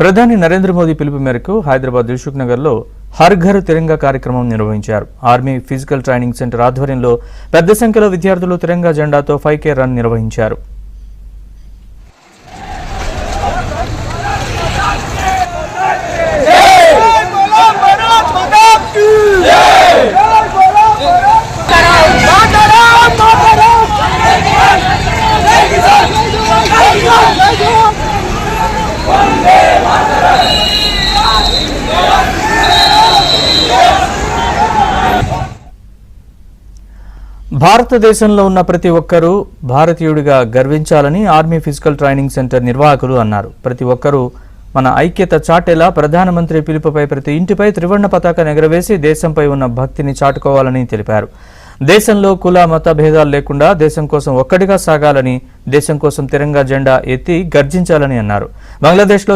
ప్రధాని నరేంద్ర మోదీ పిలుపు మేరకు హైదరాబాద్ దిల్సుఖ్ నగర్లో హర్ ఘర్ తిరంగా కార్యక్రమం నిర్వహించారు. ఆర్మీ ఫిజికల్ ట్రైనింగ్ సెంటర్ ఆధ్వర్యంలో పెద్ద సంఖ్యలో విద్యార్థులు తిరంగా జెండాతో 5K రన్ నిర్వహించారు. భారతదేశంలో ఉన్న ప్రతి ఒక్కరూ భారతీయుడిగా గర్వించాలని ఆర్మీ ఫిజికల్ ట్రైనింగ్ సెంటర్ నిర్వాహకులు అన్నారు. ప్రతి ఒక్కరూ మన ఐక్యత చాటేలా ప్రధానమంత్రి పిలుపుపై ప్రతి ఇంటిపై త్రివర్ణ పతాకాన్ని ఎగరవేసి దేశంపై ఉన్న భక్తిని చాటుకోవాలని తెలిపారు. దేశంలో కుల మత భేదాలు లేకుండా దేశం కోసం ఒక్కటిగా సాగాలని, దేశం కోసం తిరంగా జెండా ఎత్తి గర్జించాలని అన్నారు. బంగ్లాదేశ్లో